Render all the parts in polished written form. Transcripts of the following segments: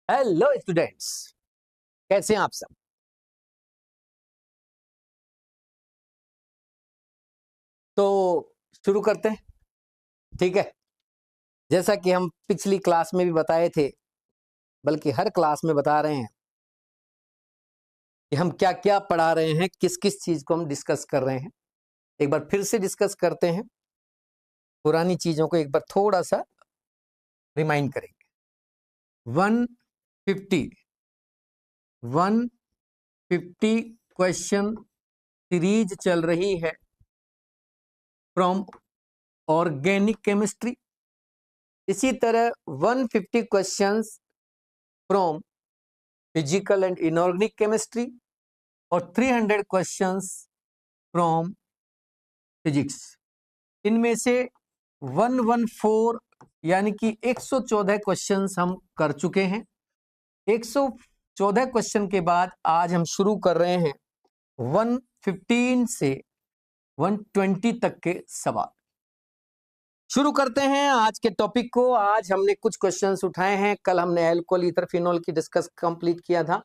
Hello students, कैसे हैं आप सब। तो शुरू करते हैं, ठीक है। जैसा कि हम पिछली क्लास में भी बताए थे, बल्कि हर क्लास में बता रहे हैं कि हम क्या क्या पढ़ा रहे हैं, किस किस चीज को हम डिस्कस कर रहे हैं। एक बार फिर से डिस्कस करते हैं, पुरानी चीजों को एक बार थोड़ा सा रिमाइंड करेंगे। 150 150 क्वेश्चन सीरीज चल रही है फ्रॉम ऑर्गेनिक केमिस्ट्री। इसी तरह 150 questions from physical and inorganic chemistry और 300 क्वेश्चंस फ्रॉम फिजिक्स। इनमें से 114 यानी कि 114 क्वेश्चंस हम कर चुके हैं। 114 क्वेश्चन के बाद आज हम शुरू कर रहे हैं 115 से 120 तक के सवाल। शुरू करते हैं आज के टॉपिक को। आज हमने कुछ क्वेश्चंस उठाए हैं। कल हमने अल्कोहल ईथर फिनोल की डिस्कस कंप्लीट किया था।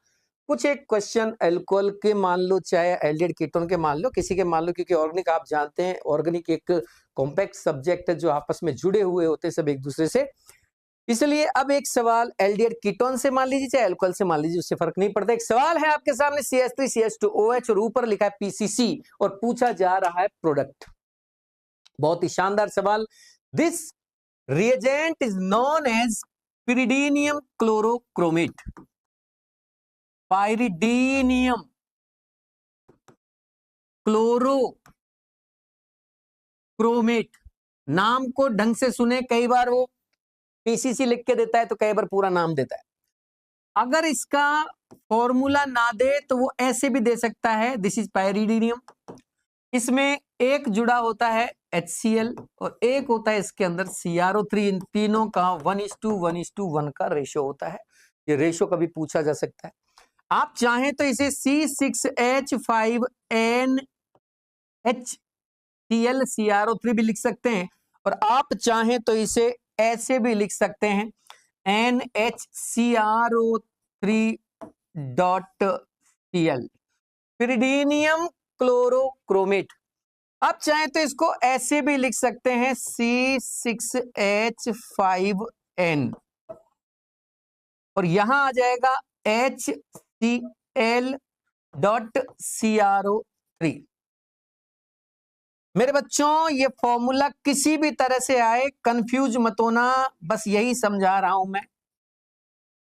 कुछ एक क्वेश्चन अल्कोहल के मान लो, चाहे एल्डिहाइड कीटोन के मान लो, किसी के मान लो, क्योंकि ऑर्गेनिक आप जानते हैं ऑर्गेनिक एक कॉम्पैक्ट सब्जेक्ट है जो आपस में जुड़े हुए होते हैं सब एक दूसरे से। इसलिए अब एक सवाल एल्डिहाइड कीटोन से मान लीजिए चाहे अल्कोहल से मान लीजिए, उससे फर्क नहीं पड़ता। एक सवाल है आपके सामने CH3CH2OH और ऊपर लिखा है PCC और पूछा जा रहा है प्रोडक्ट। बहुत ही शानदार सवाल। This reagent is known as pyridinium chlorochromate। Pyridinium chlorochromate, नाम को ढंग से सुने। कई बार वो पीसीसी लिख के देता है तो कई बार पूरा नाम देता है। अगर इसका फॉर्मूला ना दे तो वो ऐसे भी दे सकता है, दिस इज पाइरिडीनियम। इसमें एक जुड़ा होता है HCl और एक होता है इसके अंदर CrO3। इन तीनों का 1:1:1 का रेशो होता है। ये रेशो कभी पूछा जा सकता है। आप चाहें तो इसे C6H5NHCl CrO3 भी लिख सकते हैं और आप चाहें तो इसे ऐसे भी लिख सकते हैं NHCrO3.Cl, pyridinium क्लोरोक्रोमेट। आप चाहें तो इसको ऐसे भी लिख सकते हैं C6H5N और यहां आ जाएगा HCl.CrO3। मेरे बच्चों, ये फॉर्मूला किसी भी तरह से आए कंफ्यूज मत होना, बस यही समझा रहा हूं मैं।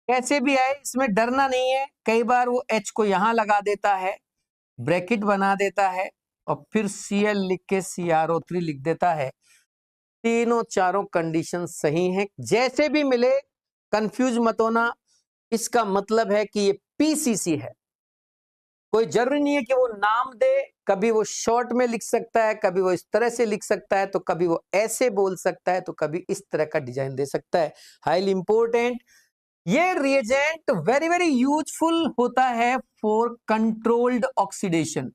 कैसे भी आए इसमें डरना नहीं है। कई बार वो H को यहां लगा देता है, ब्रैकेट बना देता है और फिर Cl लिख के CrO3 लिख देता है। तीनों चारों कंडीशन सही हैं। जैसे भी मिले कंफ्यूज मत होना। इसका मतलब है कि ये PCC है। कोई जरूरी नहीं है कि वो नाम दे, कभी वो शॉर्ट में लिख सकता है, कभी वो इस तरह से लिख सकता है, तो कभी वो ऐसे बोल सकता है, तो कभी इस तरह का डिजाइन दे सकता है। हाईली इंपॉर्टेंट, ये रिएजेंट वेरी वेरी यूजफुल होता है for controlled oxidation.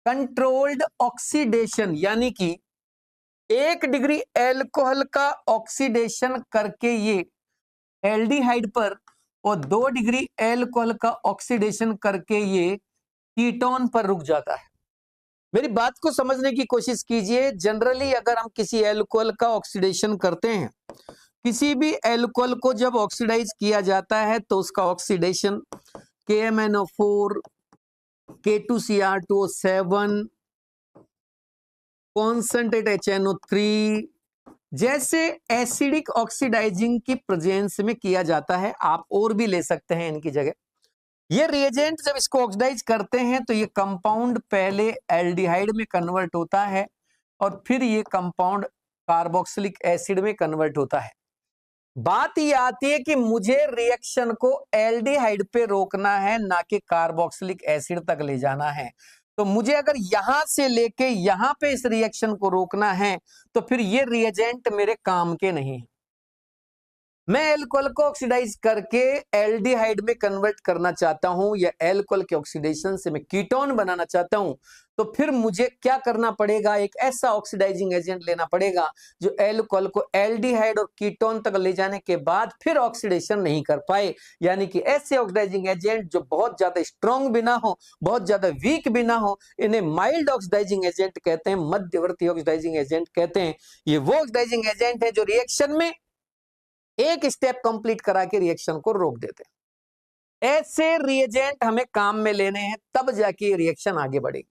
Controlled oxidation यानी कि 1 डिग्री एल्कोहल का ऑक्सीडेशन करके ये एल्डिहाइड पर और 2 डिग्री एल्कोहल का ऑक्सीडेशन करके ये कीटोन पर रुक जाता है। मेरी बात को समझने की कोशिश कीजिए। जनरली अगर हम किसी एल्कोहल का ऑक्सीडेशन करते हैं, किसी भी एल्कोहल को जब ऑक्सीडाइज किया जाता है तो उसका oxidation KMnO4, K2Cr2O7, concentrate HNO3 जैसे एसिडिक ऑक्सीडाइजिंग की प्रेजेंस में किया जाता है। आप और भी ले सकते हैं इनकी जगह। ये रिएजेंट जब इसको ऑक्सीडाइज करते हैं तो ये कंपाउंड पहले एल्डिहाइड में कन्वर्ट होता है और फिर ये कंपाउंड कार्बोक्सिलिक एसिड में कन्वर्ट होता है। बात ये आती है कि मुझे रिएक्शन को एल्डिहाइड पे रोकना है, ना कि कार्बोक्सिलिक एसिड तक ले जाना है। तो मुझे अगर यहां से लेके यहां पे इस रिएक्शन को रोकना है तो फिर ये रिएजेंट मेरे काम के नहीं है। मैं एल्कोहल को ऑक्सीडाइज करके एल्डिहाइड में कन्वर्ट करना चाहता हूं, या एल्कोहल के ऑक्सीडेशन से मैं कीटोन बनाना चाहता हूं, तो फिर मुझे क्या करना पड़ेगा? एक ऐसा ऑक्सीडाइजिंग एजेंट लेना पड़ेगा जो एल्कोहल को एल्डिहाइड और कीटोन तक ले जाने के बाद फिर ऑक्सीडेशन नहीं कर पाए। यानी कि ऐसे ऑक्सीडाइजिंग एजेंट जो बहुत ज्यादा स्ट्रॉन्ग भी ना हो, बहुत ज्यादा वीक भी ना हो, इन्हें माइल्ड ऑक्सीडाइजिंग एजेंट कहते हैं, मध्यवर्ती ऑक्सीडाइजिंग एजेंट कहते हैं। ये वो ऑक्सीडाइजिंग एजेंट है जो रिएक्शन में एक स्टेप कंप्लीट करा के रिएक्शन को रोक देते हैं। ऐसे रिएजेंट हमें काम में लेने हैं, तब जाके रिएक्शन आगे बढ़ेगी।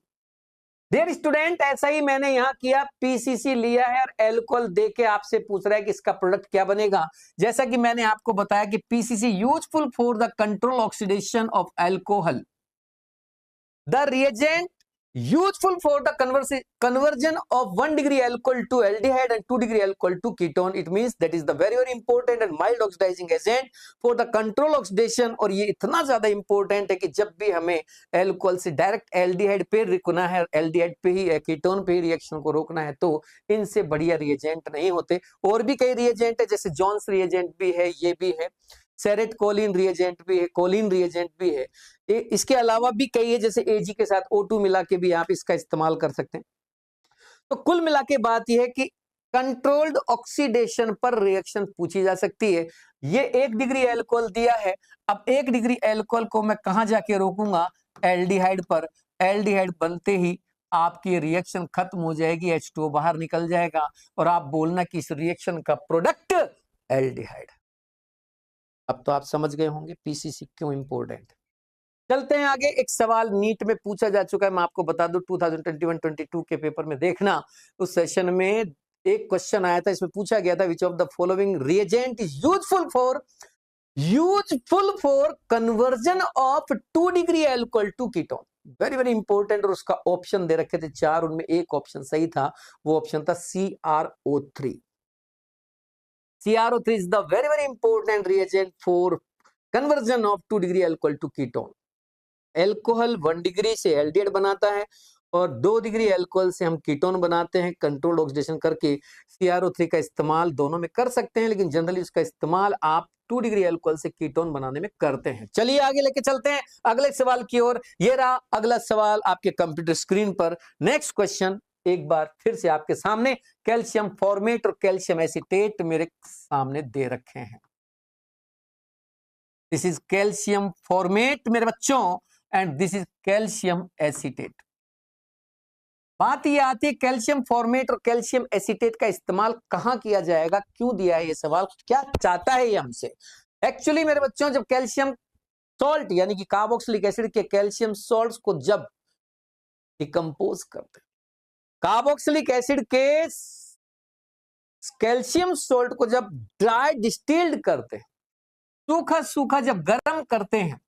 डियर स्टूडेंट, ऐसा ही मैंने यहां किया, पीसीसी लिया है और एल्कोहल दे के आपसे पूछ रहा है कि इसका प्रोडक्ट क्या बनेगा। जैसा कि मैंने आपको बताया कि PCC useful for the control oxidation of alcohol, the reagent useful for the conversion of 1 degree alcohol to aldehyde and 2 degree alcohol to ketone. It means that is the very very important and mild oxidizing agent for the control oxidation। और ये इतना ज्यादा important है कि जब भी हमें alcohol से डायरेक्ट एल्डिहाइड पे रुकना है, एल्डिहाइड पे ही कीटोन पे ही रिएक्शन को रोकना है, तो इनसे बढ़िया रिएजेंट नहीं होते। और भी कई रिएजेंट है, जैसे जॉन्स रिएजेंट भी है, ये भी है, सेरेट कोलिन रिएजेंट भी है, कोलिन रिएजेंट भी है। इसके अलावा भी कई है, जैसे एजी के साथ O2 मिला के भी आप इसका इस्तेमाल कर सकते हैं। तो कुल मिला के बात यह है कि कंट्रोल्ड ऑक्सीडेशन पर रिएक्शन पूछी जा सकती है। ये 1 डिग्री एल्कोहल दिया है, अब 1 डिग्री एल्कोहल को मैं कहां जाके रोकूंगा? एल्डिहाइड पर। एल्डिहाइड बनते ही आपकी रिएक्शन खत्म हो जाएगी, H2O बाहर निकल जाएगा और आप बोलना कि इस रिएक्शन का प्रोडक्ट एल्डिहाइड। अब तो आप समझ गए होंगे पीसीसी क्यों इंपॉर्टेंट। चलते हैं आगे। एक सवाल नीट में पूछा जा चुका है, मैं आपको बता दूं 2021-22 के पेपर में देखना, उस सेशन में एक क्वेश्चन आया था, इसमें पूछा गया था which of the following reagent is useful for conversion of 2 degree alcohol to ketone. Very very important. और उसका ऑप्शन दे रखे थे 4, उनमें एक ऑप्शन सही था, वो ऑप्शन था CrO3। CrO3 is the very very important reagent for conversion of 2 degree alcohol to ketone। Alcohol 1 degree से एल्डिहाइड बनाता है और 2 डिग्री एल्कोहल से हम कीटोन बनाते हैं कंट्रोल्ड ऑक्सीडेशन करके। CrO3 का इस्तेमाल दोनों में कर सकते हैं, लेकिन जनरली उसका इस्तेमाल आप 2 डिग्री एल्कोहल से कीटोन बनाने में करते हैं। चलिए आगे लेके चलते हैं अगले सवाल की ओर। ये रहा अगला सवाल आपके कंप्यूटर स्क्रीन पर। नेक्स्ट क्वेश्चन एक बार फिर से आपके सामने, कैल्शियम फॉर्मेट और कैल्शियम एसीटेट मेरे सामने दे रखे हैं। दिस इज कैल्शियम फॉर्मेट मेरे बच्चों, and this is calcium acetate. बात ये आती है कैल्शियम फॉर्मेट और कैल्शियम एसीटेट का इस्तेमाल कहां किया जाएगा, क्यों दिया है ये सवाल, क्या चाहता है ये हमसे। एक्चुअली मेरे बच्चों, जब कैल्शियम सॉल्ट यानी कि कार्बोक्सिलिक एसिड के कैल्शियम सॉल्ट्स को जब डिकम्पोज करते हैं, कार्बोक्सिलिक एसिड के कैल्शियम सॉल्ट को जब ड्राई डिस्टिल्ड करते हैं, सूखा सूखा जब गर्म करते हैं,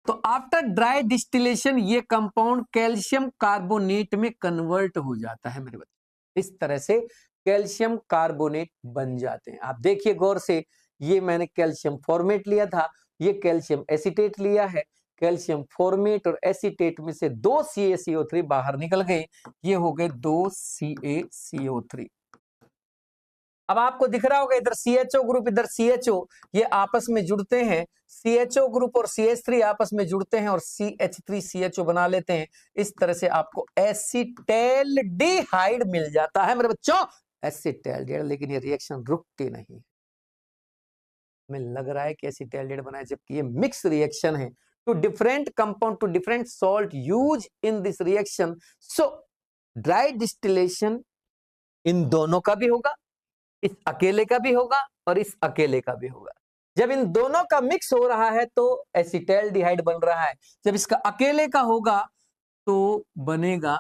तो आफ्टर ड्राई डिस्टिलेशन ये कंपाउंड कैल्शियम कार्बोनेट में कन्वर्ट हो जाता है मेरे बच्चे। इस तरह से कैल्शियम कार्बोनेट बन जाते हैं। आप देखिए गौर से, ये मैंने कैल्शियम फॉर्मेट लिया था, ये कैल्शियम एसीटेट लिया है। कैल्शियम फॉर्मेट और एसीटेट में से 2 CaCO3 बाहर निकल गए, ये हो गए 2 CaCO3। अब आपको दिख रहा होगा इधर CHO ग्रुप, इधर CHO, ये आपस में जुड़ते हैं, CHO ग्रुप और CH3 आपस में जुड़ते हैं और CH3CHO बना लेते हैं। इस तरह से आपको एसिटैल्डिहाइड मिल जाता है मेरे बच्चों, एसिटैल्डिहाइड। लेकिन ये रिएक्शन रुकती नहीं, हमें लग रहा है कि एसिटैल्डिहाइड बनाए, जबकि ये मिक्स रिएक्शन है। Two different compound two different salt use in this reaction, so dry distillation इन दोनों का भी होगा, इस अकेले का भी होगा और इस अकेले का भी होगा। जब इन दोनों का मिक्स हो रहा है तो एसिटैल्डिहाइड बन रहा है, जब इसका अकेले का होगा तो बनेगा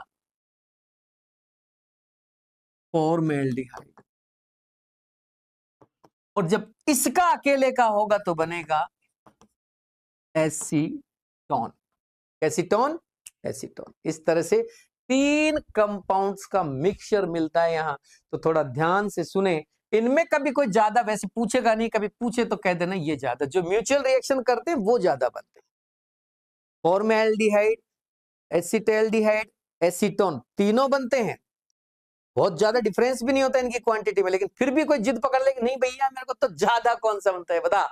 फॉर्मेल्डिहाइड, और जब इसका अकेले का होगा तो बनेगा एसीटोन। Acetone acetone. इस तरह से 3 कंपाउंड्स का मिक्सचर मिलता है यहां। तो थोड़ा ध्यान से सुने, इनमें कभी कोई ज्यादा वैसे पूछेगा नहीं, कभी पूछे तो कह देना ये ज्यादा, जो म्यूचुअल रिएक्शन करते हैं वो ज्यादा बनते हैं। फॉर्मेल्डिहाइड, एसिटैल्डिहाइड, एसीटोन तीनों बनते हैं। बहुत ज्यादा डिफरेंस भी नहीं होता इनकी क्वांटिटी में, लेकिन फिर भी कोई जिद पकड़ ले कि नहीं भैया मेरे को तो ज्यादा कौन सा बनता है बता,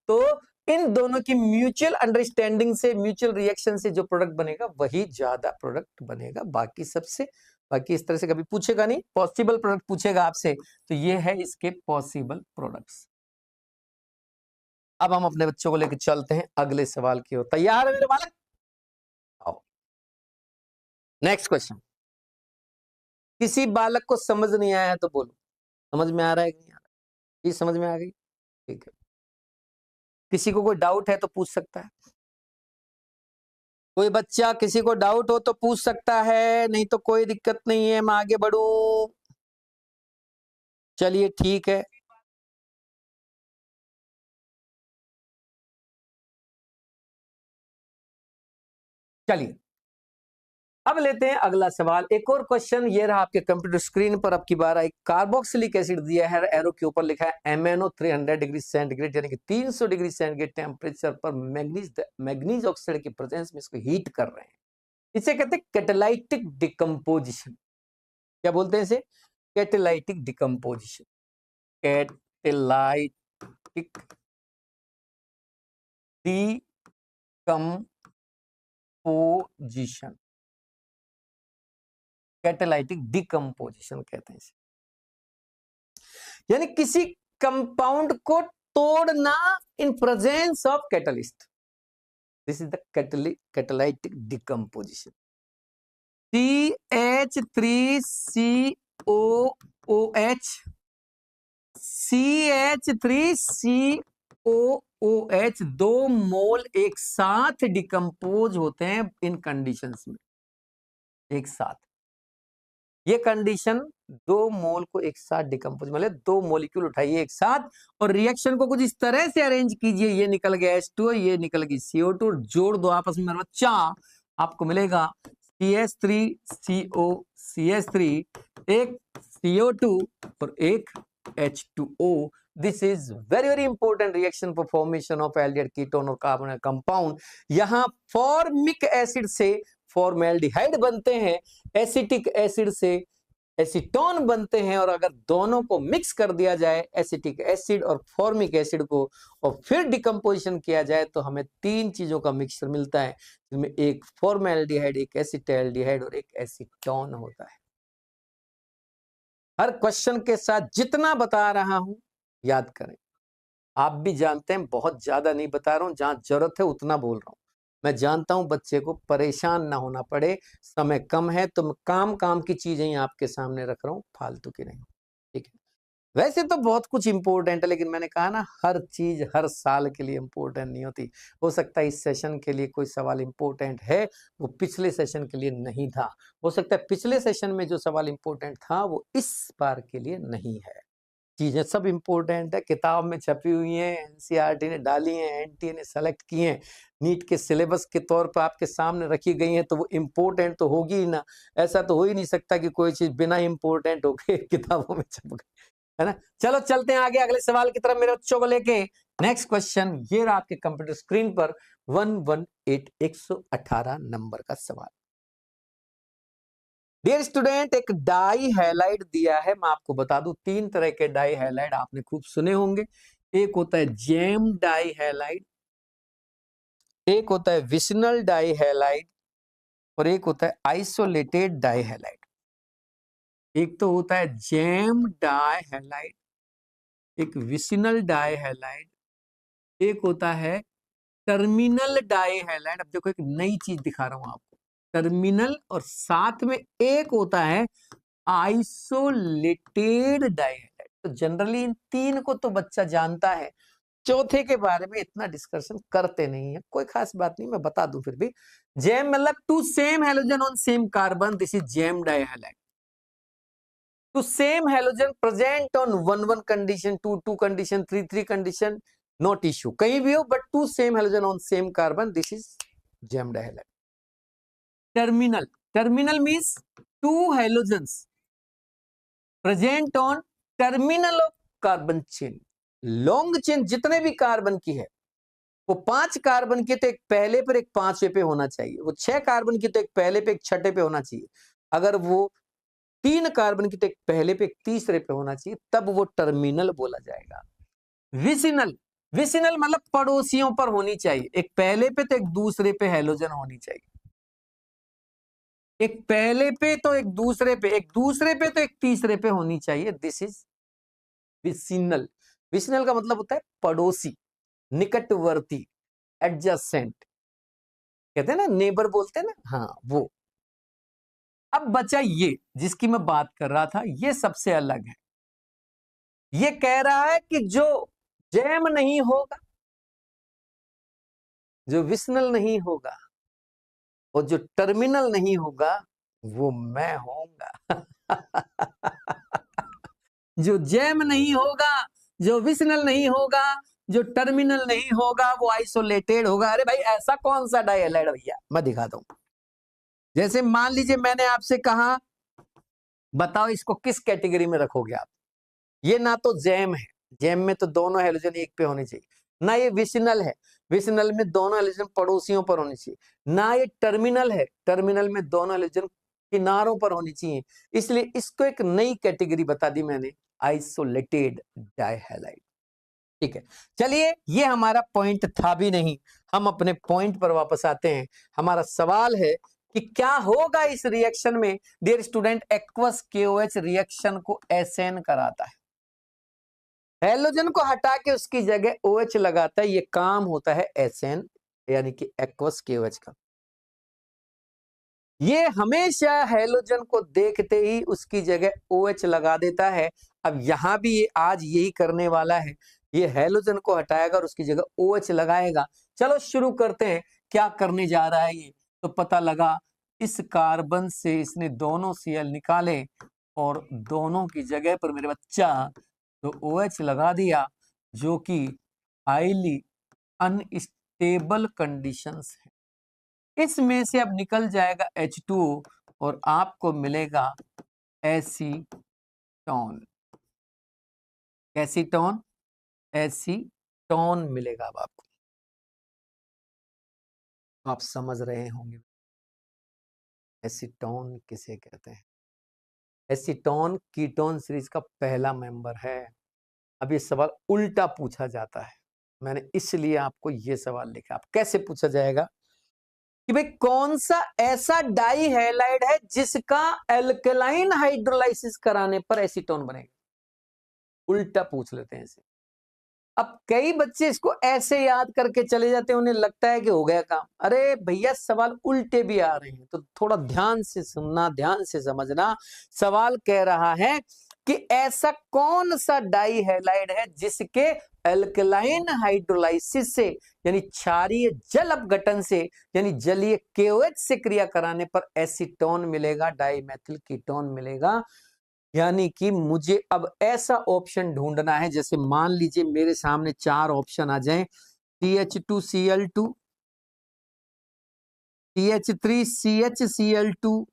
तो इन दोनों की म्यूचुअल अंडरस्टैंडिंग से, म्यूचुअल रिएक्शन से जो प्रोडक्ट बनेगा वही ज्यादा प्रोडक्ट बनेगा बाकी सबसे। बाकी इस तरह से कभी पूछेगा नहीं, पॉसिबल प्रोडक्ट पूछेगा आपसे, तो ये है इसके पॉसिबल प्रोडक्ट्स। अब हम अपने बच्चों को लेकर चलते हैं अगले सवाल की ओर। तैयार है मेरे बालक? आओ नेक्स्ट क्वेश्चन। किसी बालक को समझ नहीं आया तो बोलो समझ में आ रहा है कि नहीं आ रहा? ये समझ में आ गई? ठीक है। किसी को कोई डाउट है तो पूछ सकता है। कोई बच्चा किसी को डाउट हो तो पूछ सकता है, नहीं तो कोई दिक्कत नहीं है, मैं आगे बढ़ूं। चलिए ठीक है। चलिए अब लेते हैं अगला सवाल। एक और क्वेश्चन ये रहा आपके कंप्यूटर स्क्रीन पर। अब की बार एक कार्बोक्सिलिक एसिड दिया है, एरो के ऊपर लिखा है MnO 300 डिग्री सेंटीग्रेड, यानी कि 300 डिग्री सेंटीग्रेड टेम्परेचर पर मैग्नीज ऑक्साइड की प्रेजेंस में इसको हीट कर रहे हैं। इसे कहते हैं कैटालाइटिक डिकम्पोजिशन। क्या बोलते हैं इसे? Catalytic decomposition. Catalytic decomposition, catalytic decomposition कहते हैं इसे। यानी किसी कंपाउंड को तोड़ना in presence of catalyst. This is the catalytic decomposition. CH3COOH, CH3COOH 2 मोल एक साथ डिकम्पोज होते हैं इन कंडीशंस में, एक साथ। ये कंडीशन 2 मोल को एक साथ डिकम्पोज, मतलब 2 मोलिक्यूल उठाइए एक साथ और रिएक्शन को कुछ इस तरह से अरेंज कीजिए, ये निकल गया H2, ये निकल गई CO2, जोड़ दो आपस में बच्चा, आपको मिलेगा CH3CO CH3, एक CO2 और एक H2O। This is very very important reaction for formation of aldehyde ketone और कार्बन कंपाउंड। यहां फॉर्मिक एसिड से फॉर्मेल्डिहाइड बनते हैं, एसिटिक एसिड से एसीटोन बनते हैं, और अगर दोनों को मिक्स कर दिया जाए एसिटिक एसिड और फॉर्मिक एसिड को, और फिर डिकम्पोजिशन किया जाए तो हमें 3 चीजों का मिक्सचर मिलता है, जिसमें एक फॉर्मेल्डिहाइड, एक एसिटाल्डिहाइड और एक एसीटोन होता है। हर क्वेश्चन के साथ जितना बता रहा हूं याद करें। आप भी जानते हैं बहुत ज्यादा नहीं बता रहा हूं, जहां जरूरत है उतना बोल रहा हूं। मैं जानता हूं बच्चे को परेशान ना होना पड़े, समय कम है तो मैं काम की चीजें ही आपके सामने रख रहा हूं, फालतू की नहीं। ठीक है। वैसे तो बहुत कुछ इंपॉर्टेंट है, लेकिन मैंने कहा ना हर चीज हर साल के लिए इंपॉर्टेंट नहीं होती। हो सकता है इस सेशन के लिए कोई सवाल इंपॉर्टेंट है, वो पिछले सेशन के लिए नहीं था। हो सकता है पिछले सेशन में जो सवाल इंपॉर्टेंट था वो इस बार के लिए नहीं है। चीजें सब इंपॉर्टेंट है, किताब में छपी हुई हैं, एनसीईआरटी ने डाली हैं, एनटीए ने सेलेक्ट की हैं, नीट के सिलेबस के तौर पर आपके सामने रखी गई हैं, तो वो इंपॉर्टेंट तो होगी ही ना। ऐसा तो हो ही नहीं सकता कि कोई चीज बिना इंपॉर्टेंट होके किताबों में छप गई, है ना। चलो चलते हैं आगे अगले सवाल की तरफ मेरे बच्चों को लेके। नेक्स्ट क्वेश्चन ये रहा आपके कंप्यूटर स्क्रीन पर 118 नंबर का सवाल। डियर स्टूडेंट, एक डाई हैलाइड दिया है, मैं आपको बता दूं 3 तरह के डाई हैलाइड आपने खूब सुने होंगे। एक होता है जेम डाई हैलाइड, एक होता है विसिनल डाई हैलाइड, और एक होता है आइसोलेटेड डाई हैलाइड। एक तो होता है जेम डाई हैलाइड, एक विसिनल डाई हैलाइड, एक होता है टर्मिनल डाई हैलाइड। अब देखो एक नई चीज दिखा रहा हूं आपको, टर्मिनल, और साथ में एक होता है आइसोलेटेड डाई हैलाइड। तो जनरली इन 3 को तो बच्चा जानता है, चौथे के बारे में इतना डिस्कशन करते नहीं है, कोई खास बात नहीं, मैं बता दूं फिर भी। जेम मतलब 2 same halogen on same carbon, this is gem dihalide. 2 same halogen present on 1 condition, 2 condition, 3 condition, not issue, कहीं भी हो, but 2 same halogen on same carbon, this is gem dihalide. Terminal, terminal means 2 halogens present on terminal of carbon chain. Long chain जितने भी carbon की है, वो 5 carbon की तो एक पहले पर एक 5वें पे होना चाहिए, वो 6 कार्बन की तो एक पहले पे एक छठे पे होना चाहिए। अगर वो 3 कार्बन की तो एक पहले पे एक तीसरे पे होना चाहिए, तब वो टर्मिनल बोला जाएगा। विसिनल, विसिनल मतलब पड़ोसियों पर होनी चाहिए, एक पहले पे तो एक दूसरे पे हैलोजन होनी चाहिए, एक पहले पे तो एक दूसरे पे, एक दूसरे पे तो एक तीसरे पे होनी चाहिए। This is vicinal. विसिनल का मतलब होता है पड़ोसी, निकटवर्ती, एडजेसेंट, कहते हैं ना, नेबर बोलते हैं ना, हाँ वो। अब बचा ये जिसकी मैं बात कर रहा था, ये सबसे अलग है। ये कह रहा है कि जो जैम नहीं होगा, जो विसिनल नहीं होगा और जो टर्मिनल नहीं होगा, वो मैं होऊंगा। जो जैम नहीं होगा, जो विसिनल नहीं होगा, जो टर्मिनल नहीं होगा, वो आइसोलेटेड होगा। अरे भाई ऐसा कौन सा डाइहैलाइड भैया, मैं दिखाता हूं। जैसे मान लीजिए मैंने आपसे कहा बताओ इसको किस कैटेगरी में रखोगे आप। ये ना तो जैम है, जैम में तो दोनों हैलोजन एक पे होने चाहिए, ना ये विसिनल है, विसिनल में दोनों हैलोजन पड़ोसियों पर होनी चाहिए, ना ये टर्मिनल है, टर्मिनल में दोनों हैलोजन किनारों पर होनी चाहिए। इसलिए इसको एक नई कैटेगरी बता दी मैंने, आइसोलेटेड डाइहैलाइड। ठीक है, चलिए ये हमारा पॉइंट था भी नहीं, हम अपने पॉइंट पर वापस आते हैं। हमारा सवाल है कि क्या होगा इस रिएक्शन में। Dear student, aqueous KOH reaction को एसएन कराता है, हैलोजन को हटा के उसकी जगह OH लगाता है, ये काम होता है एसएन यानी कि एक्वस KOH का। ये हमेशा हैलोजन को देखते ही उसकी जगह OH लगा देता है। अब यहां भी ये आज यही करने वाला है, ये हैलोजन को हटाएगा और उसकी जगह OH लगाएगा। चलो शुरू करते हैं, क्या करने जा रहा है ये। तो पता लगा इस कार्बन से इसने दोनों Cl निकाले और दोनों की जगह पर मेरे बच्चा तो OH लगा दिया, जो कि हाईली अनस्टेबल कंडीशंस है। इसमें से अब निकल जाएगा H2O और आपको मिलेगा एसीटोन। एसीटोन, एसीटोन मिलेगा। अब आपको, आप समझ रहे होंगे एसीटोन किसे कहते हैं। एसीटोन कीटोन सीरीज का पहला मेंबर है। अब ये सवाल उल्टा पूछा जाता है, मैंने इसलिए आपको ये सवाल लिखा। आप कैसे पूछा जाएगा कि भाई कौन सा ऐसा डाइहैलाइड है जिसका एल्कलाइन हाइड्रोलाइसिस कराने पर एसीटोन बनेगा। उल्टा पूछ लेते हैं इसे। अब कई बच्चे इसको ऐसे याद करके चले जाते हैं, उन्हें लगता है कि हो गया काम। अरे भैया सवाल उल्टे भी आ रहे हैं, तो थोड़ा ध्यान से सुनना, ध्यान से समझना। सवाल कह रहा है कि ऐसा कौन सा डाइहैलाइड है जिसके अल्कलाइन हाइड्रोलाइसिस से यानी क्षारीय जल अपघटन से यानी जलीय KOH से क्रिया कराने पर एसीटोन मिलेगा, डाइमेथिल कीटोन मिलेगा। यानी कि मुझे अब ऐसा ऑप्शन ढूंढना है, जैसे मान लीजिए मेरे सामने 4 ऑप्शन आ जाएं, CH2Cl2, CH3CHCl2,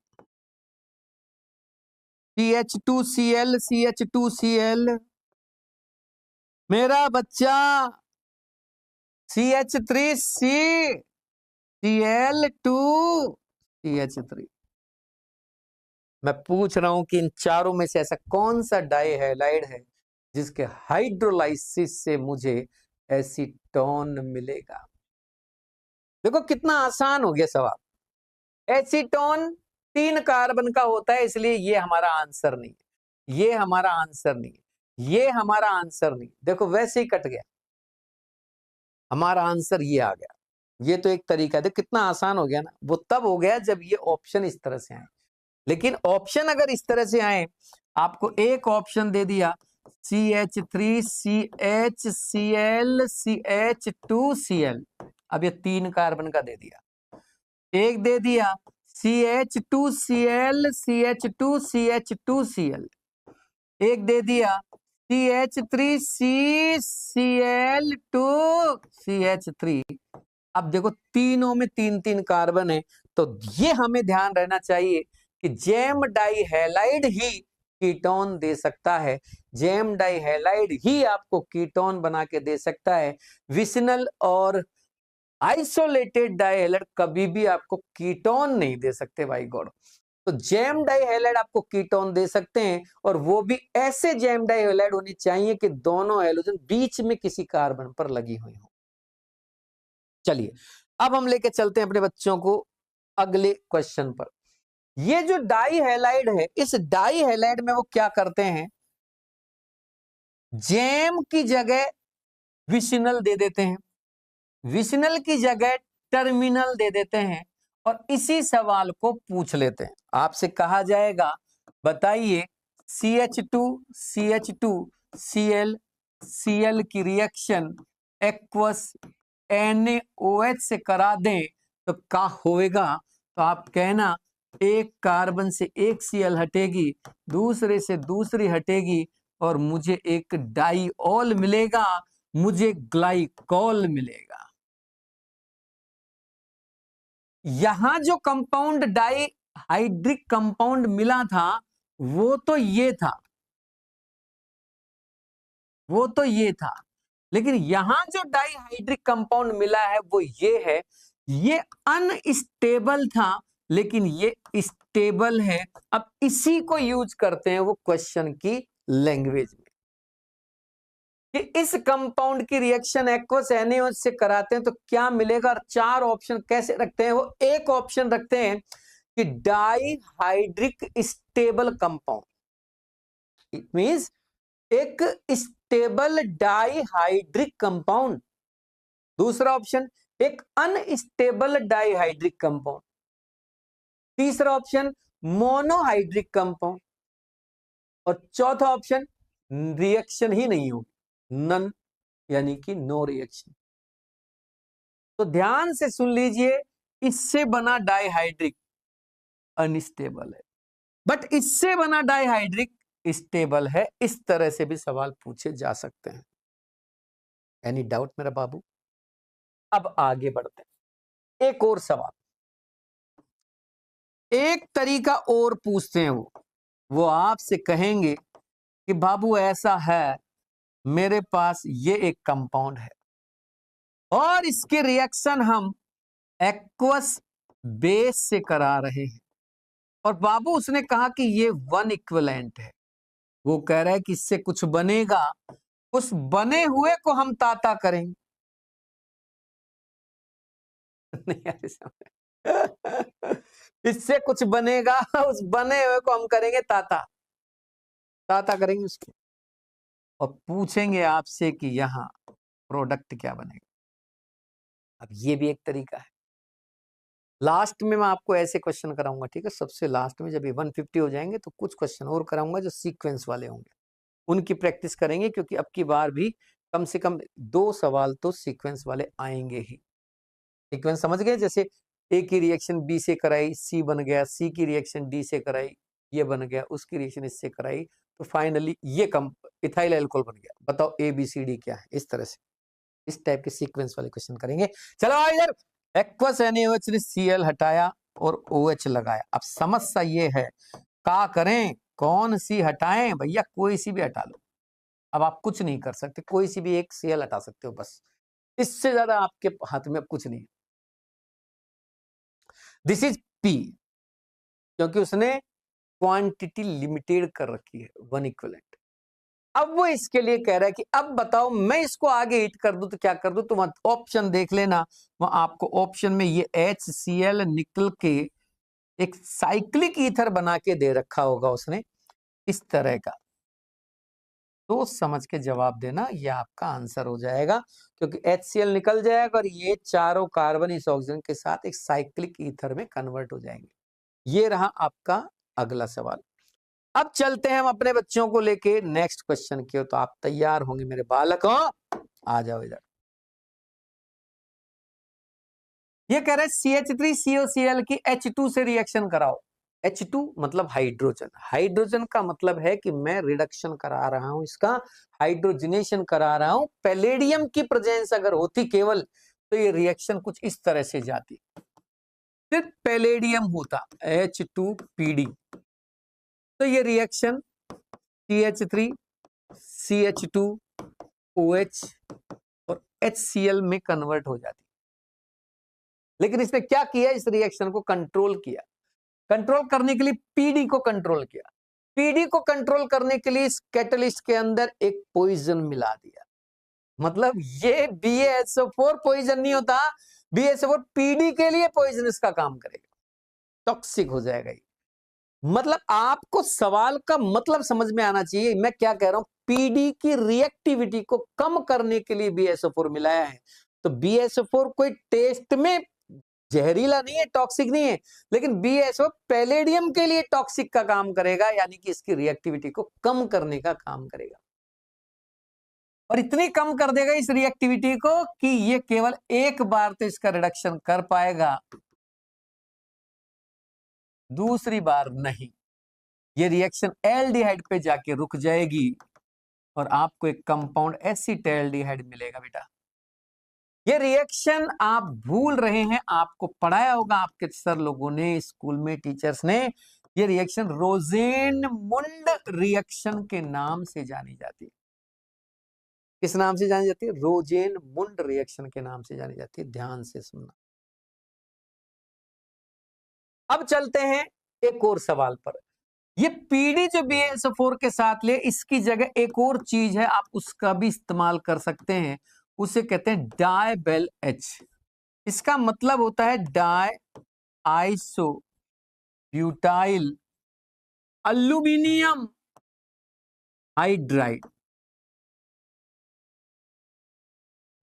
CH2Cl, CH2Cl, मेरा बच्चा CH3C, Cl2, CH3। मैं पूछ रहा हूं कि इन चारों में से ऐसा कौन सा डाइहैलाइड है जिसके हाइड्रोलाइसिस से मुझे एसीटोन मिलेगा। देखो कितना आसान हो गया सवाल। एसीटोन 3 कार्बन का होता है, इसलिए ये हमारा आंसर नहीं है, ये हमारा आंसर नहीं है, ये हमारा आंसर नहीं। देखो वैसे ही कट गया, हमारा आंसर ये आ गया। ये तो एक तरीका है, देखो कितना आसान हो गया ना। वो तब हो गया जब ये ऑप्शन इस तरह से आए, लेकिन ऑप्शन अगर इस तरह से आए, आपको एक ऑप्शन दे दिया CH3CHCl CH2Cl, अब ये 3 कार्बन का दे दिया। एक दे दिया CH2Cl CH2CH2Cl, एक दे दिया CH3CCl2CH3। अब देखो तीनों में 3-3 कार्बन है, तो ये हमें ध्यान रहना चाहिए कि जैम डाइहैलाइड ही कीटोन दे सकता है, जैम डाइहैलाइड ही आपको कीटोन बना के दे सकता है। विसिनल और आइसोलेटेड डाइहैलाइड कभी भी आपको कीटोन नहीं दे सकते भाई गॉड। तो जैम डाइहैलाइड आपको कीटोन दे सकते हैं, और वो भी ऐसे जैम डाइहैलाइड होनी चाहिए कि दोनों हैलोजन बीच में किसी कार्बन पर लगी हुई हो। चलिए अब हम लेके चलते हैं अपने बच्चों को अगले क्वेश्चन पर। ये जो डाइहैलाइड है, इस डाइहैलाइड में वो क्या करते हैं, जैम की जगह विसिनल दे देते हैं, विसिनल की जगह टर्मिनल दे देते हैं, और इसी सवाल को पूछ लेते हैं। आपसे कहा जाएगा बताइए CH2 CH2 Cl Cl की रिएक्शन एक्वस NaOH से करा दें तो क्या होएगा। तो आप कहना एक कार्बन से एक Cl हटेगी, दूसरे से दूसरी हटेगी, और मुझे एक डाइऑल मिलेगा, मुझे ग्लाइकॉल मिलेगा। यहां जो कंपाउंड डाइहाइड्रिक कंपाउंड मिला था वो तो ये था, वो तो ये था, लेकिन यहां जो डाइहाइड्रिक कंपाउंड मिला है वो ये है। ये अनस्टेबल था लेकिन ये स्टेबल है। अब इसी को यूज करते हैं वो क्वेश्चन की लैंग्वेज में कि इस कंपाउंड की रिएक्शन एक्वस NaOH से कराते हैं तो क्या मिलेगा। और चार ऑप्शन कैसे रखते हैं, वो एक ऑप्शन रखते हैं कि dihydric stable compound, it means एक स्टेबल डाइहाइड्रिक कंपाउंड। दूसरा ऑप्शन एक अनस्टेबल डाइहाइड्रिक कंपाउंड। तीसरा ऑप्शन मोनोहाइड्रिक कंपाउंड। और चौथा ऑप्शन रिएक्शन ही नहीं होगी, नन, यानी कि नो रिएक्शन। तो ध्यान से सुन लीजिए, इससे बना डाइहाइड्रिक अनस्टेबल है, बट इससे बना डाइहाइड्रिक स्टेबल है। इस तरह से भी सवाल पूछे जा सकते हैं। एनी डाउट मेरा बाबू? अब आगे बढ़ते हैं, एक और सवाल, एक तरीका और पूछते हैं। वो आपसे कहेंगे कि बाबू ऐसा है, मेरे पास ये एक कंपाउंड है और इसके रिएक्शन हम एक्वस बेस से करा रहे हैं, और बाबू उसने कहा कि ये वन इक्विवेलेंट है। वो कह रहा है कि इससे कुछ बनेगा, उस बने हुए को हम ताता करेंगे। नहीं यार, इससे कुछ बनेगा, उस बने हुए को हम करेंगे ताता, ताता करेंगे उसको, और पूछेंगे आपसे कि यहां प्रोडक्ट क्या बनेगा। अब ये भी एक तरीका है। लास्ट में मैं आपको ऐसे क्वेश्चन कराऊंगा, ठीक है, सबसे लास्ट में जब ये 150 हो जाएंगे तो कुछ क्वेश्चन और कराऊंगा जो सीक्वेंस वाले होंगे, उनकी प्रैक्टिस करेंगे, क्योंकि अब की बार भी कम से कम 2 सवाल तो सीक्वेंस वाले आएंगे ही। सीक्वेंस समझ गए? जैसे ए की रिएक्शन बी से कराई, सी बन गया, सी की रिएक्शन डी से कराई, ये बन गया, उसकी रिएक्शन इससे कराई, तो फाइनली ये इथाइल अल्कोहल बन गया। बताओ ए बी सी डी क्या है। इस तरह से इस टाइप के सीक्वेंस वाले क्वेश्चन करेंगे। चलो इधर एक्वस NaOH ने Cl हटाया और OH लगाया। अब समस्या ये है, क्या करें, कौन सी हटाएं भैया? कोई सी भी हटा लो। अब आप कुछ नहीं कर सकते, कोई सी भी एक Cl हटा सकते हो बस, इससे ज्यादा आपके हाथ में अब कुछ नहीं। दिस इज P, क्योंकि उसने क्वांटिटी लिमिटेड कर रखी है, वन इक्विवेलेंट। अब वो इसके लिए कह रहा है कि अब बताओ मैं इसको आगे हिट कर दूं तो क्या कर दूं। तो वहां ऑप्शन देख लेना, वहां आपको ऑप्शन में ये HCl निकल के एक साइक्लिक ईथर बना के दे रखा होगा उसने, इस तरह का। तो समझ के जवाब देना, ये आपका आंसर हो जाएगा, क्योंकि HCl निकल जाएगा और ये चारों कार्बन इस ऑक्सीजन के साथ एक साइक्लिक ईथर में कन्वर्ट हो जाएंगे। ये रहा आपका अगला सवाल। अब चलते हैं हम अपने बच्चों को लेके नेक्स्ट क्वेश्चन की ओर। तो आप तैयार होंगे मेरे बालक? हो आ जाओ इधर। ये कह रहे हैं CH3COCl की H2 से रिएक्शन कराओ। H2 मतलब हाइड्रोजन। हाइड्रोजन का मतलब है कि मैं रिडक्शन करा रहा हूं, इसका हाइड्रोजनेशन करा रहा हूं। पैलेडियम की प्रेजेंस अगर होती केवल, तो ये रिएक्शन कुछ इस तरह से जाती। सिर्फ पैलेडियम होता H2PD, तो ये रिएक्शन CH3 CH2OH और HCl में कन्वर्ट हो जाती। लेकिन इसने क्या किया, इस रिएक्शन को कंट्रोल किया। कंट्रोल करने के लिए पीडी को कंट्रोल किया। पीडी को कंट्रोल करने के लिए इस कैटलिस्ट के अंदर एक पॉइजन मिला दिया। मतलब ये BaSO4 पॉइजन नहीं होता, BaSO4 पीडी के लिए पॉइजनस का काम करेगा, टॉक्सिक हो जाएगा ये। मतलब आपको सवाल का मतलब समझ में आना चाहिए, मैं क्या कह रहा हूं, पीडी की रिएक्टिविटी को कम करने के लिए BaSO4 मिलाया है। तो BaSO4 कोई टेस्ट में जहरीला नहीं है, टॉक्सिक नहीं है, लेकिन BaSO4 पैलेडियम के लिए टॉक्सिक का काम करेगा, यानी कि इसकी रिएक्टिविटी को कम करने का काम करेगा। और इतनी कम कर देगा इस रिएक्टिविटी को कि ये केवल एक बार तो इसका रिडक्शन कर पाएगा, दूसरी बार नहीं। ये रिएक्शन एल्डिहाइड पे जाके रुक जाएगी और आपको एक कंपाउंड एसिटाल्डिहाइड मिलेगा बेटा। ये रिएक्शन आप भूल रहे हैं, आपको पढ़ाया होगा आपके सर लोगों ने, स्कूल में टीचर्स ने। ये रिएक्शन रोजेनमुंड रिएक्शन के नाम से जानी जाती है। किस नाम से जानी जाती है? रोजेनमुंड रिएक्शन के नाम से जानी जाती है। ध्यान से सुनना। अब चलते हैं एक और सवाल पर। ये पीडी जो BaSO4 के साथ ले, इसकी जगह एक और चीज है, आप उसका भी इस्तेमाल कर सकते हैं, उसे कहते हैं डायबेल H। इसका मतलब होता है di iso butyl aluminium hydride.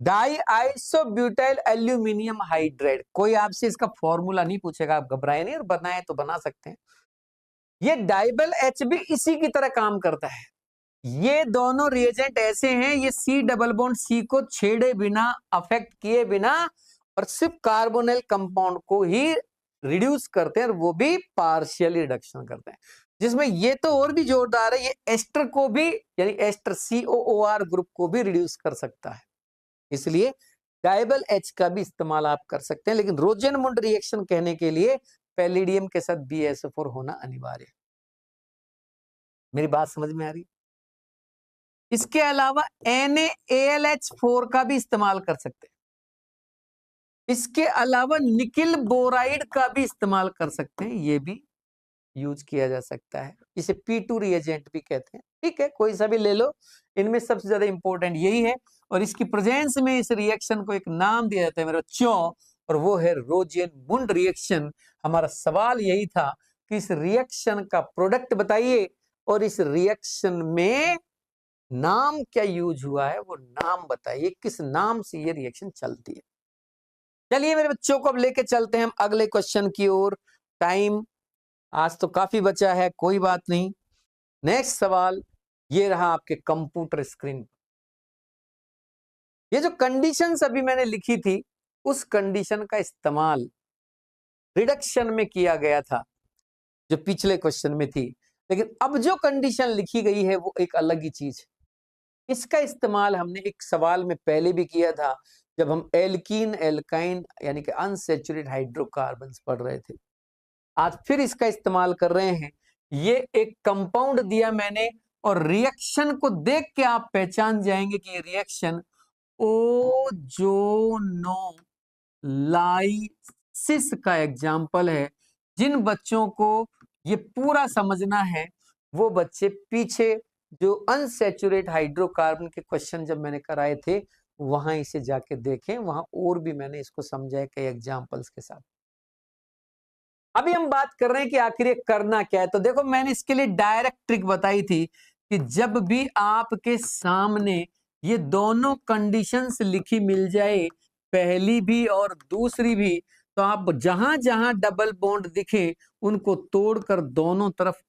Di isobutyl aluminium hydride. कोई आपसे इसका फॉर्मूला नहीं पूछेगा, आप घबराए नहीं, और बनाए तो बना सकते हैं। ये डाइबल H भी इसी की तरह काम करता है। ये दोनों रिएजेंट ऐसे हैं, ये C डबल बॉन्ड C को छेड़े बिना, अफेक्ट किए बिना, और सिर्फ कार्बोनिल कंपाउंड को ही रिड्यूस करते हैं, और वो भी पार्शियली रिडक्शन करते हैं। जिसमें ये तो और भी जोरदार है, ये एस्टर को भी, यानी एस्टर COOR ग्रुप को भी रिड्यूस कर सकता है। इसलिए डाइबल H का भी इस्तेमाल आप कर सकते हैं, लेकिन रोजेनमुंड रिएक्शन कहने के लिए पैलिडियम के साथ BaSO4 होना अनिवार्य है। मेरी बात समझ में आ रही? इसके अलावा NaAlH4 का भी इस्तेमाल कर सकते हैं। इसके अलावा निकिल बोराइड का भी इस्तेमाल कर सकते हैं, ये भी यूज किया जा सकता है। इसे P2 रिएजेंट भी कहते हैं। ठीक है, कोई सा भी ले लो, इनमें सबसे ज्यादा इंपॉर्टेंट यही है, और इसकी प्रेजेंस में इस रिएक्शन को एक नाम दिया जाता है मेरे बच्चों, और वो है रोजेनमुंड रिएक्शन। हमारा सवाल यही था कि इस रिएक्शन का प्रोडक्ट बताइए, और इस रिएक्शन में नाम क्या यूज हुआ है, वो नाम बताइए, किस नाम से ये रिएक्शन चलती है। चलिए मेरे बच्चों को अब लेके चलते हैं हम अगले क्वेश्चन की ओर। टाइम आज तो काफी बचा है, कोई बात नहीं। नेक्स्ट सवाल ये रहा आपके कंप्यूटर स्क्रीन पर। ये जो कंडीशंस अभी मैंने लिखी थी, उस कंडीशन का इस्तेमाल रिडक्शन में किया गया था जो पिछले क्वेश्चन में थी, लेकिन अब जो कंडीशन लिखी गई है वो एक अलग ही चीज है। इसका इस्तेमाल हमने एक सवाल में पहले भी किया था, जब हम एल्कीन एल्काइन यानी कि अनसैचुरेटेड हाइड्रोकार्बन्स पढ़ रहे थे। आज फिर इसका इस्तेमाल कर रहे हैं। ये एक कंपाउंड दिया मैंने, और रिएक्शन को देख के आप पहचान जाएंगे कि ये रिएक्शन ओजोनोलाइसिस का एग्जाम्पल है। जिन बच्चों को ये पूरा समझना है, वो बच्चे पीछे जो अनसैचुरेट हाइड्रोकार्बन के क्वेश्चन जब मैंने कराए थे, वहां इसे जाके देखें, वहां और भी मैंने इसको समझाया कई एग्जाम्पल्स के साथ। अभी हम बात कर रहे हैं कि आखिर ये करना क्या है। तो देखो, मैंने इसके लिए डायरेक्ट ट्रिक बताई थी कि जब भी आपके सामने ये दोनों कंडीशंस लिखी मिल जाए, पहली भी और दूसरी भी, तो आप जहां जहां डबल बॉन्ड दिखे उनको तोड़कर दोनों तरफ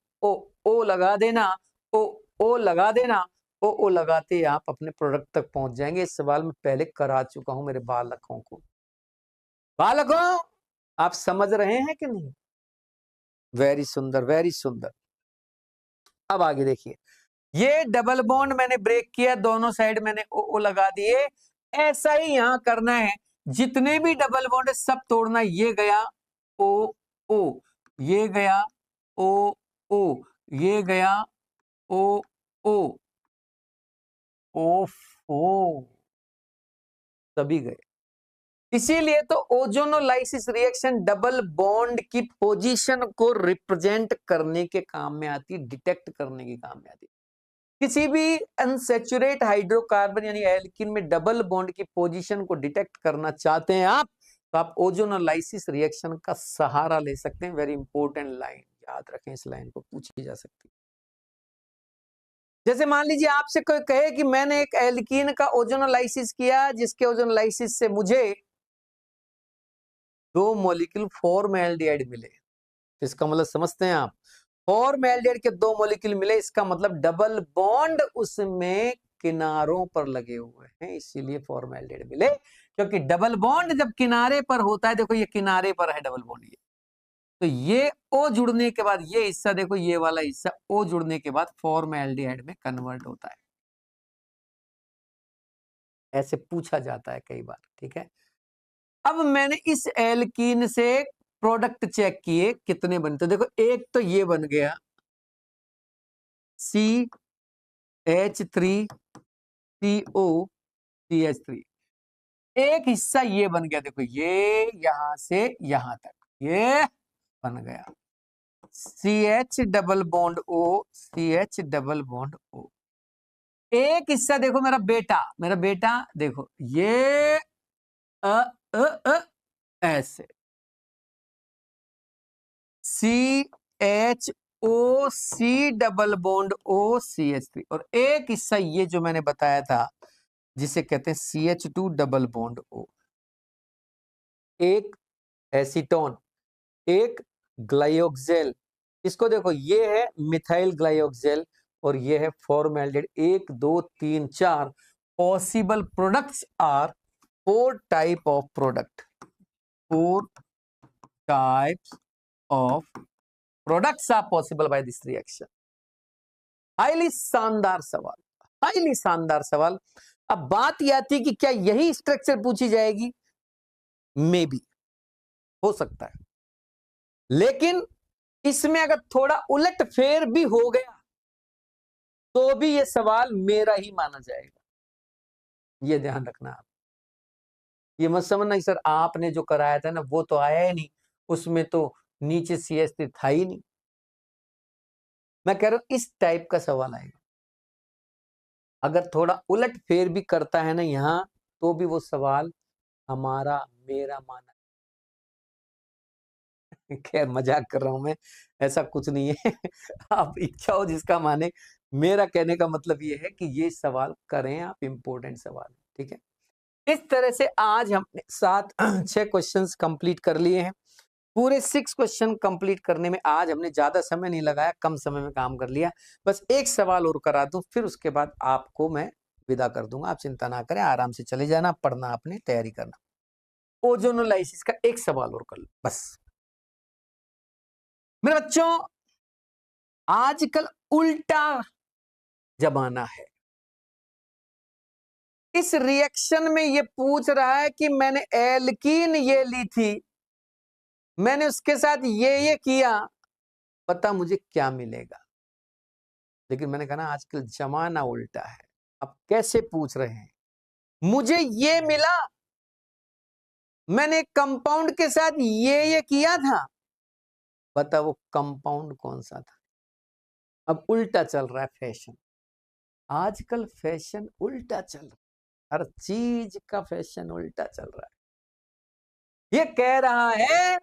ओ लगा देना, ओ लगा देना। ओ लगाते आप अपने प्रोडक्ट तक पहुंच जाएंगे। इस सवाल में पहले करा चुका हूं मेरे बालकों को। बालकों, आप समझ रहे हैं कि नहीं? वेरी सुंदर, वेरी सुंदर। अब आगे देखिए, ये डबल बॉन्ड मैंने ब्रेक किया, दोनों साइड मैंने ओ लगा दिए। ऐसा ही यहां करना है, जितने भी डबल बॉन्ड है सब तोड़ना। ये गया ओ ओ, ये गया ओ ओ, ये गया ओ ओ, ओ, सभी गए। इसीलिए तो ओजोनोलाइसिस रिएक्शन डबल बॉन्ड की पोजीशन को रिप्रेजेंट करने के काम में आती है, डिटेक्ट करने के काम में आती है। किसी भी अनसैचुरेट हाइड्रोकार्बन यानी एल्कीन में डबल बॉन्ड की पोजीशन को डिटेक्ट करना चाहते हैं आप, तो आप ओजोनोलाइसिस रिएक्शन का सहारा ले सकते हैं। वेरी इंपॉर्टेंट लाइन, याद रखें, इस लाइन को पूछी जा सकती है। जैसे मान लीजिए आपसे कोई कहे कि मैंने एक एल्कीन का ओजोनोलाइसिस किया, जिसके ओजोनोलाइसिस से मुझे 2 मॉलिक्यूल फॉर्मैल्डिहाइड मिले, तो इसका मतलब समझते हैं आप, फॉर्मैल्डिहाइड के 2 मॉलिक्यूल मिले, इसका मतलब डबल बॉन्ड उसमें किनारों पर लगे हुए हैं, इसीलिए फॉर्मैल्डिहाइड मिले। क्योंकि डबल बॉन्ड जब किनारे पर होता है, देखो ये किनारे पर है डबल बॉन्ड, ये तो ये O जुड़ने के बाद ये हिस्सा, देखो ये वाला हिस्सा O जुड़ने के बाद फॉर्मैल्डिहाइड में कन्वर्ट होता है। ऐसे पूछा जाता है कई बार, ठीक है। अब मैंने इस एल्कीन से प्रोडक्ट चेक किए कितने बनते, देखो एक तो ये बन गया CH3CO, एक हिस्सा ये बन गया, देखो ये यहां से यहां तक ये बन गया CH double bond O, CH double bond O। एक हिस्सा देखो मेरा बेटा देखो ये अ, अ, अ, ऐसे CHO, C double bond O, CH3, और एक हिस्सा ये जो मैंने बताया था जिसे कहते हैं CH2 डबल बॉन्ड O। एक एसीटोन, एक ग्लाइयोक्सेल, इसको देखो ये है मिथाइल ग्लाइयोक्सेल और ये है formaldehyde. 1 2 3 4 possible products are 4 type of product, 4 types of products are possible by this reaction. Highly शानदार सवाल, हाईली शानदार सवाल। अब बात यह आती कि क्या यही स्ट्रक्चर पूछी जाएगी, मे बी हो सकता है, लेकिन इसमें अगर थोड़ा उलट फेर भी हो गया तो भी ये सवाल मेरा ही माना जाएगा, ये ध्यान रखना आप। ये मत समझना सर आपने जो कराया था ना वो तो आया ही नहीं, उसमें तो नीचे CH3 था ही नहीं। मैं कह रहा हूं इस टाइप का सवाल आएगा, अगर थोड़ा उलट फेर भी करता है ना यहां, तो भी वो सवाल हमारा मेरा माना। खैर मजाक कर रहा हूं मैं, ऐसा कुछ नहीं है। आप इच्छा हो जिसका माने, मेरा कहने का मतलब ये है कि ये सवाल करें आप, इंपॉर्टेंट सवाल, ठीक है। इस तरह से आज हमने 6 क्वेश्चंस कंप्लीट कर लिए हैं। पूरे 6 क्वेश्चन कंप्लीट करने में आज हमने ज्यादा समय नहीं लगाया, कम समय में काम कर लिया। बस एक सवाल और करा दूं, फिर उसके बाद आपको मैं विदा कर दूंगा। आप चिंता ना करें, आराम से चले जाना, पढ़ना आपने, तैयारी करना। ओजोनोलाइसिस का एक सवाल और कर लो बस। मेरे बच्चों आजकल उल्टा जमाना है, इस रिएक्शन में ये पूछ रहा है कि मैंने एल्कीन ये ली थी, मैंने उसके साथ ये किया, पता मुझे क्या मिलेगा। लेकिन मैंने कहा ना आजकल जमाना उल्टा है। अब कैसे पूछ रहे हैं, मुझे ये मिला, मैंने कंपाउंड के साथ ये किया था, बता वो कंपाउंड कौन सा था। अब उल्टा चल रहा है फैशन, आजकल फैशन उल्टा चल रहा है, हर चीज का फैशन उल्टा चल रहा है। ये कह रहा है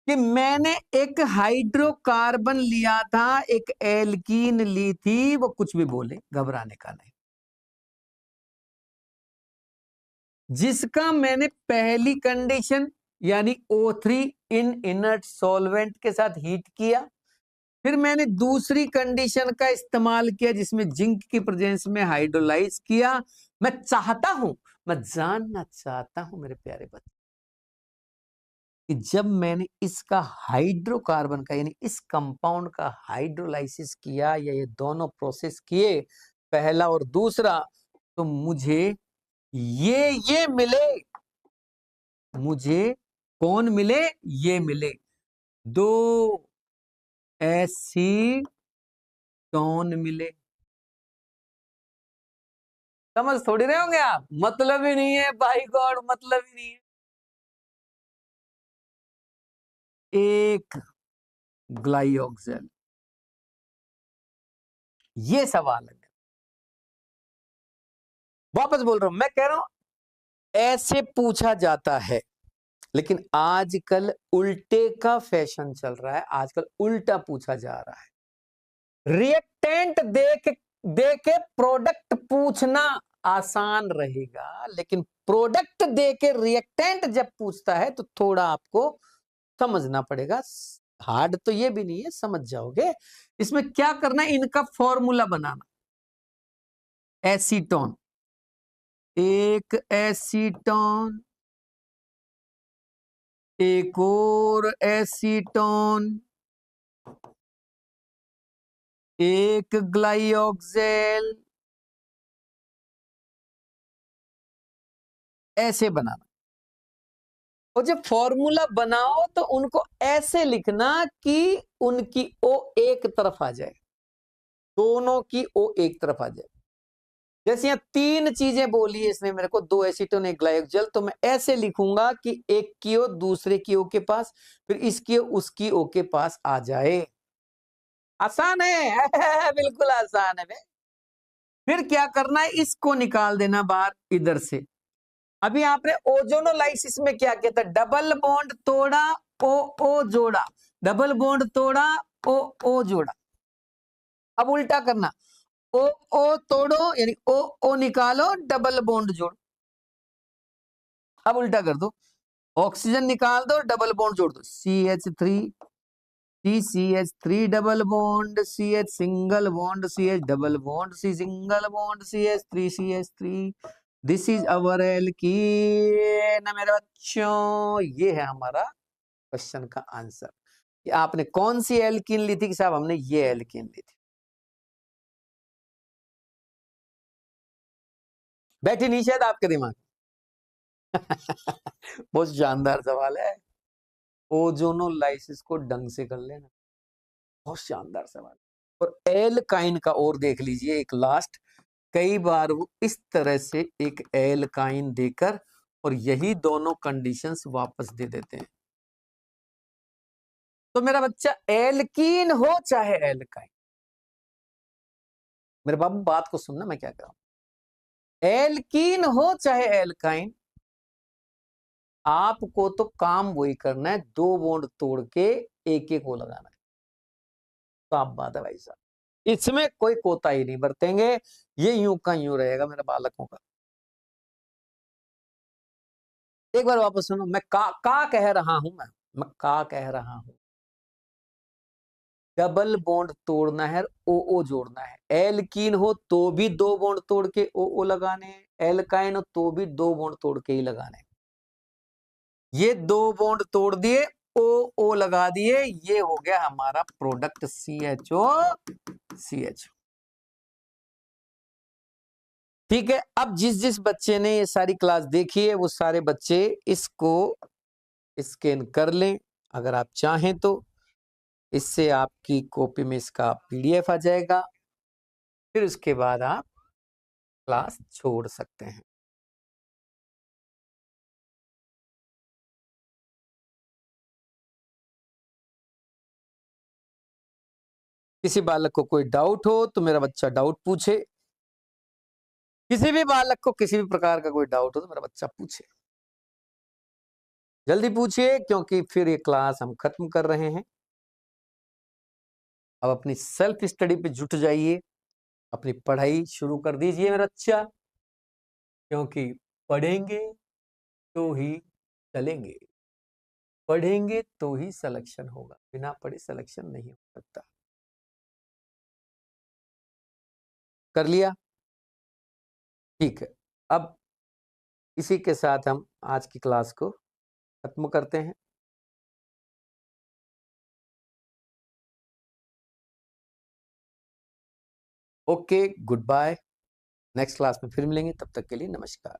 कि मैंने एक हाइड्रोकार्बन लिया था, एक एल्कीन ली थी, वो कुछ भी बोले घबराने का नहीं, जिसका मैंने पहली कंडीशन यानी O3 इन इनर्ट सॉल्वेंट के साथ हीट किया, फिर मैंने दूसरी कंडीशन का इस्तेमाल किया जिसमें जिंक की प्रेजेंस में हाइड्रोलाइज किया। मैं चाहता हूं, मैं जानना चाहता हूं मेरे प्यारे बच्चे कि जब मैंने इसका हाइड्रोकार्बन का यानी इस कंपाउंड का हाइड्रोलाइसिस किया या ये दोनों प्रोसेस किए, पहला और दूसरा, तो मुझे ये मिले, मुझे कौन मिले, ये मिले 2 एसीटोन मिले। समझ थोड़ी रहे होंगे आप, मतलब ही नहीं है बाई गॉड, मतलब ही नहीं है। एक ग्लाइऑक्सिल, ये सवाल है। वापस बोल रहा हूं, मैं कह रहा हूं ऐसे पूछा जाता है, लेकिन आजकल उल्टे का फैशन चल रहा है, आजकल उल्टा पूछा जा रहा है। रिएक्टेंट दे के प्रोडक्ट पूछना आसान रहेगा, लेकिन प्रोडक्ट दे के रिएक्टेंट जब पूछता है तो थोड़ा आपको समझना पड़ेगा। हार्ड तो ये भी नहीं है, समझ जाओगे। इसमें क्या करना है, इनका फॉर्मूला बनाना। एसीटोन, एक एसीटोन, एक और एसीटोन, एक ग्लाइऑक्सिल, ऐसे बनाना। और जब फॉर्मूला बनाओ तो उनको ऐसे लिखना कि उनकी ओ एक तरफ आ जाए, दोनों की ओ एक तरफ आ जाए। जैसे यहाँ तीन चीजें बोली है इसने मेरे को, दो एसीटोन एक ग्लाइकोजल, तो मैं ऐसे लिखूंगा कि एक की ओ दूसरे की ओ के पास, फिर इसकी ओ उसकी ओ के पास आ जाए। आसान है बिल्कुल आसान है बे। फिर क्या करना है, इसको निकाल देना बाहर इधर से। अभी आपने ओजोनोलाइसिस में क्या किया था, डबल बॉन्ड तोड़ा, ओ ओ जोड़ा, डबल बॉन्ड तोड़ा, ओ ओ जोड़ा। अब उल्टा करना, ओ ओ तोड़ो यानी ओ ओ निकालो, डबल बॉन्ड जोड़ो। अब उल्टा कर दो, ऑक्सीजन निकाल दो, डबल बॉन्ड जोड़ दो, CH3 CH3 double bond, CH single bond, CH double bond, C single bond, CH3 CH3। This is our alkene मेरे बच्चों। ये है हमारा क्वेश्चन का आंसर कि आपने कौन सी एल्कीन ली थी, कि साहब हमने ये एल्कीन ली थी। बैठी नहीं शायद आपके दिमाग बहुत शानदार सवाल है। ओजोनोलाइसिस को ढंग से कर लेना, बहुत शानदार सवाल। और एल्काइन का और देख लीजिए एक लास्ट, कई बार वो इस तरह से एक एल्काइन देकर और यही दोनों कंडीशंस वापस दे देते हैं। तो मेरा बच्चा एल्कीन हो चाहे एल्काइन, मेरे बाबू बात को सुनना मैं क्या कह रहा हूं, एल्कीन हो चाहे एल्काइन, आपको तो काम वही करना है, दो बॉन्ड तोड़ के एक एक को लगाना है। तो आप बात है भाई साहब, इसमें कोई कोताही नहीं बरतेंगे, ये यूं का यूं रहेगा मेरे बालकों का। एक बार वापस सुनो, मैं का कह रहा हूं, मैं का कह रहा हूं। डबल बॉन्ड तोड़ना है, ओ ओ जोड़ना है। एल्कीन हो तो भी दो बॉन्ड तोड़ के ओ लगाने हैं, एल्काइन हो तो भी दो बॉन्ड तोड़ के ही लगाने हैं। ये दो बॉन्ड तोड़ दिए, ओ ओ लगा दिए, ये हो गया हमारा प्रोडक्ट CHO CHO। ठीक है, अब जिस जिस बच्चे ने ये सारी क्लास देखी है वो सारे बच्चे इसको स्कैन कर लें अगर आप चाहें तो। इससे आपकी कॉपी में इसका PDF आ जाएगा, फिर उसके बाद आप क्लास छोड़ सकते हैं। किसी बालक को कोई डाउट हो तो मेरा बच्चा डाउट पूछे, किसी भी बालक को किसी भी प्रकार का कोई डाउट हो तो मेरा बच्चा पूछे, जल्दी पूछिए, क्योंकि फिर ये क्लास हम खत्म कर रहे हैं। अब अपनी सेल्फ स्टडी पे जुट जाइए, अपनी पढ़ाई शुरू कर दीजिए मेरा बच्चा, क्योंकि पढ़ेंगे तो ही चलेंगे, पढ़ेंगे तो ही सिलेक्शन होगा, बिना पढ़े सिलेक्शन नहीं हो सकता। कर लिया? ठीक है, अब इसी के साथ हम आज की क्लास को खत्म करते हैं। Okay, good bye. Next class में फिर मिलेंगे, तब तक के लिए नमस्कार।